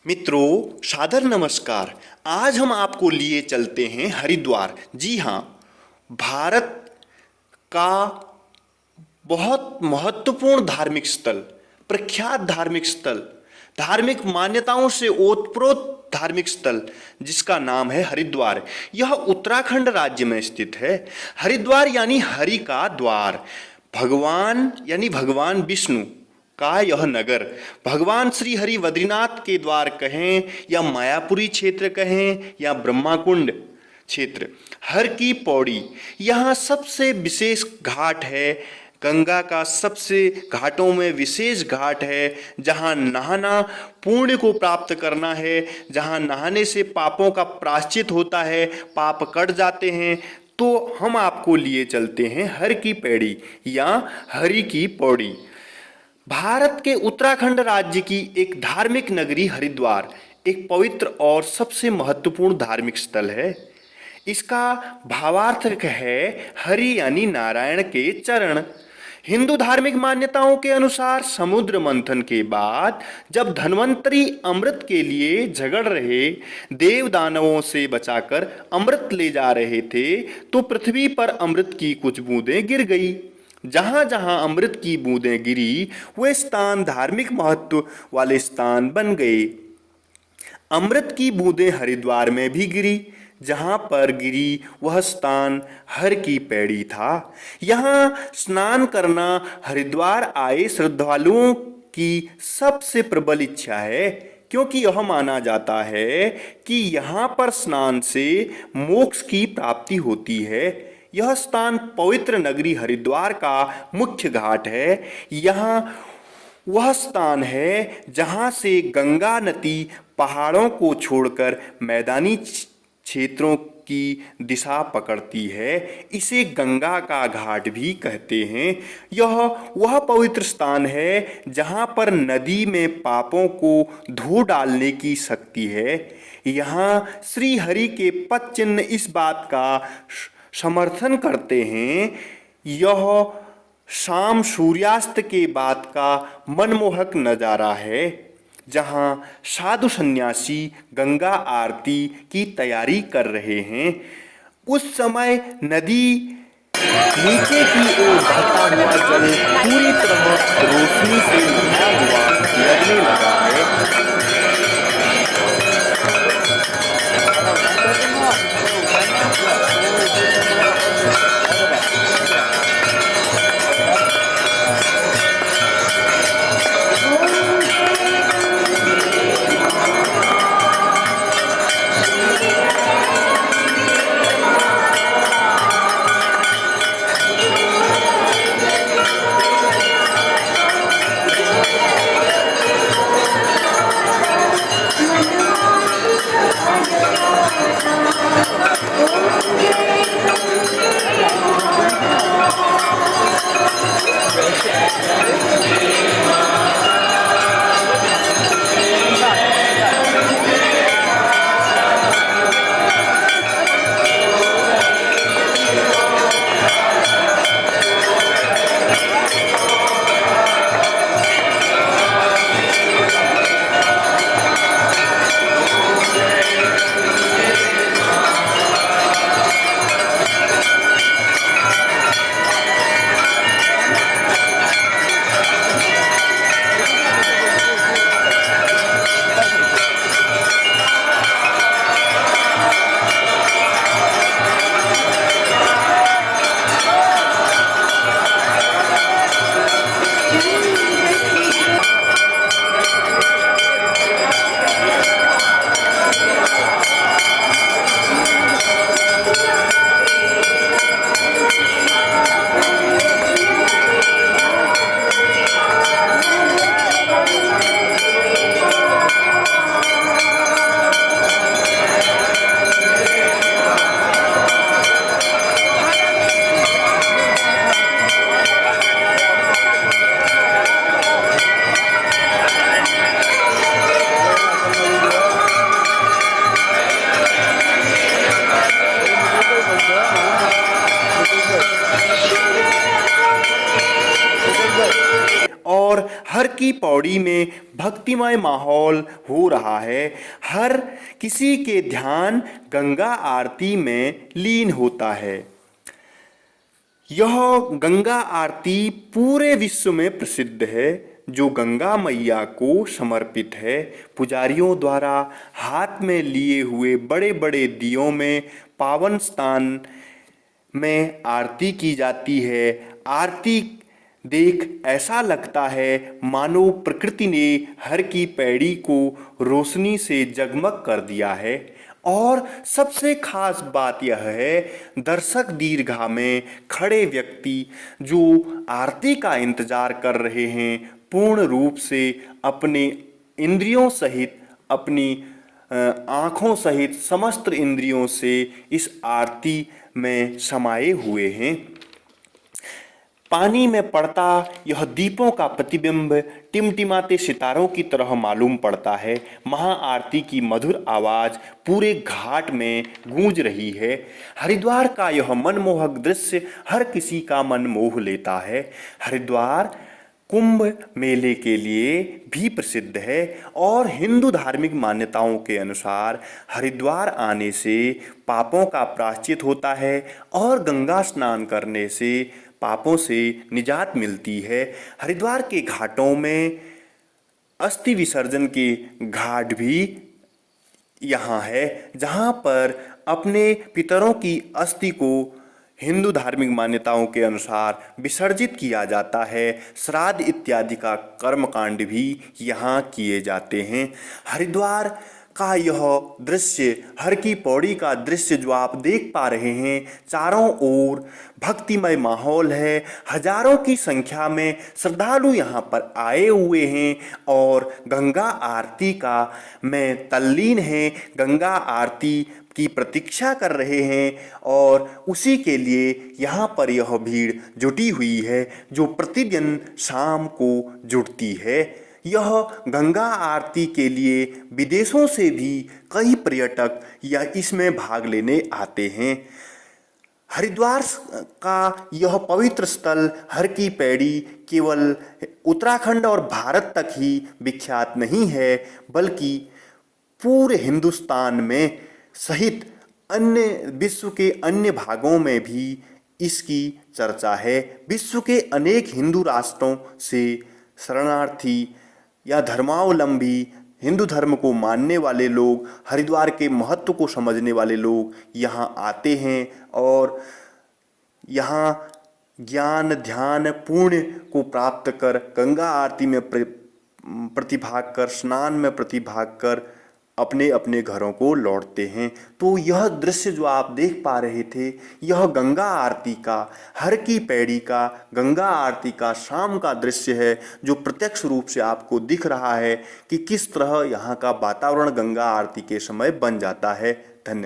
मित्रों, सादर नमस्कार। आज हम आपको लिए चलते हैं हरिद्वार। जी हाँ, भारत का बहुत महत्वपूर्ण धार्मिक स्थल, प्रख्यात धार्मिक स्थल, धार्मिक मान्यताओं से ओतप्रोत धार्मिक स्थल जिसका नाम है हरिद्वार। यह उत्तराखंड राज्य में स्थित है। हरिद्वार यानी हरि का द्वार, भगवान यानी भगवान विष्णु का यह नगर। भगवान श्री हरि बद्रीनाथ के द्वार कहें या मायापुरी क्षेत्र कहें या ब्रह्माकुंड क्षेत्र, हर की पौड़ी यहाँ सबसे विशेष घाट है। गंगा का सबसे घाटों में विशेष घाट है जहाँ नहाना पुण्य को प्राप्त करना है, जहाँ नहाने से पापों का प्रायश्चित होता है, पाप कट जाते हैं। तो हम आपको लिए चलते हैं हर की पैड़ी या हरि की पौड़ी। भारत के उत्तराखंड राज्य की एक धार्मिक नगरी हरिद्वार एक पवित्र और सबसे महत्वपूर्ण धार्मिक स्थल है। इसका भावार्थ है हरि यानी नारायण के चरण। हिंदू धार्मिक मान्यताओं के अनुसार समुद्र मंथन के बाद जब धन्वंतरी अमृत के लिए झगड़ रहे देव दानवों से बचाकर अमृत ले जा रहे थे तो पृथ्वी पर अमृत की कुछ बूंदें गिर गई। जहां जहां अमृत की बूंदें गिरी वे स्थान धार्मिक महत्व वाले स्थान बन गए। अमृत की बूंदें हरिद्वार में भी गिरी। जहां पर गिरी वह स्थान हर की पैड़ी था। यहां स्नान करना हरिद्वार आए श्रद्धालुओं की सबसे प्रबल इच्छा है, क्योंकि यह माना जाता है कि यहाँ पर स्नान से मोक्ष की प्राप्ति होती है। यह स्थान पवित्र नगरी हरिद्वार का मुख्य घाट है। यहाँ वह स्थान है जहाँ से गंगा नदी पहाड़ों को छोड़कर मैदानी क्षेत्रों की दिशा पकड़ती है। इसे गंगा का घाट भी कहते हैं। यह वह पवित्र स्थान है जहाँ पर नदी में पापों को धो डालने की शक्ति है। यहाँ श्री हरि के पद चिन्ह इस बात का समर्थन करते हैं। यह शाम सूर्यास्त के बाद का मनमोहक नज़ारा है जहाँ साधु सन्यासी गंगा आरती की तैयारी कर रहे हैं। उस समय नदी नीचे की ओर बहता हुआ जल पूरी तरह रोशनी से नहाया हुआ लगने लगा है। हर की पौड़ी में भक्तिमय माहौल हो रहा है। हर किसी के ध्यान गंगा आरती में लीन होता है। यह गंगा आरती पूरे विश्व में प्रसिद्ध है, जो गंगा मैया को समर्पित है। पुजारियों द्वारा हाथ में लिए हुए बड़े बड़े दियों में पावन स्थान में आरती की जाती है। आरती देख ऐसा लगता है मानो प्रकृति ने हर की पैड़ी को रोशनी से जगमग कर दिया है। और सबसे खास बात यह है, दर्शक दीर्घा में खड़े व्यक्ति जो आरती का इंतजार कर रहे हैं, पूर्ण रूप से अपने इंद्रियों सहित, अपनी आँखों सहित समस्त इंद्रियों से इस आरती में समाये हुए हैं। पानी में पड़ता यह दीपों का प्रतिबिंब टिमटिमाते सितारों की तरह मालूम पड़ता है। महाआरती की मधुर आवाज पूरे घाट में गूंज रही है। हरिद्वार का यह मनमोहक दृश्य हर किसी का मन मोह लेता है। हरिद्वार कुंभ मेले के लिए भी प्रसिद्ध है और हिंदू धार्मिक मान्यताओं के अनुसार हरिद्वार आने से पापों का प्रायश्चित होता है और गंगा स्नान करने से पापों से निजात मिलती है। हरिद्वार के घाटों में अस्थि विसर्जन के घाट भी यहाँ है, जहाँ पर अपने पितरों की अस्थि को हिंदू धार्मिक मान्यताओं के अनुसार विसर्जित किया जाता है। श्राद्ध इत्यादि का कर्मकांड भी यहाँ किए जाते हैं। हरिद्वार का यह दृश्य, हर की पौड़ी का दृश्य जो आप देख पा रहे हैं, चारों ओर भक्तिमय माहौल है। हजारों की संख्या में श्रद्धालु यहाँ पर आए हुए हैं और गंगा आरती का में तल्लीन हैं, गंगा आरती की प्रतीक्षा कर रहे हैं और उसी के लिए यहाँ पर यह भीड़ जुटी हुई है, जो प्रतिदिन शाम को जुटती है। यह गंगा आरती के लिए विदेशों से भी कई पर्यटक इसमें भाग लेने आते हैं। हरिद्वार का यह पवित्र स्थल हर की पैड़ी केवल उत्तराखंड और भारत तक ही विख्यात नहीं है, बल्कि पूरे हिंदुस्तान में सहित अन्य विश्व के अन्य भागों में भी इसकी चर्चा है। विश्व के अनेक हिंदू राष्ट्रों से शरणार्थी या धर्मावलंबी, हिंदू धर्म को मानने वाले लोग, हरिद्वार के महत्व को समझने वाले लोग यहाँ आते हैं और यहाँ ज्ञान, ध्यान, पुण्य को प्राप्त कर गंगा आरती में प्रतिभाग कर, स्नान में प्रतिभाग कर अपने अपने घरों को लौटते हैं। तो यह दृश्य जो आप देख पा रहे थे, यह गंगा आरती का, हर की पैड़ी का गंगा आरती का शाम का दृश्य है, जो प्रत्यक्ष रूप से आपको दिख रहा है कि किस तरह यहाँ का वातावरण गंगा आरती के समय बन जाता है।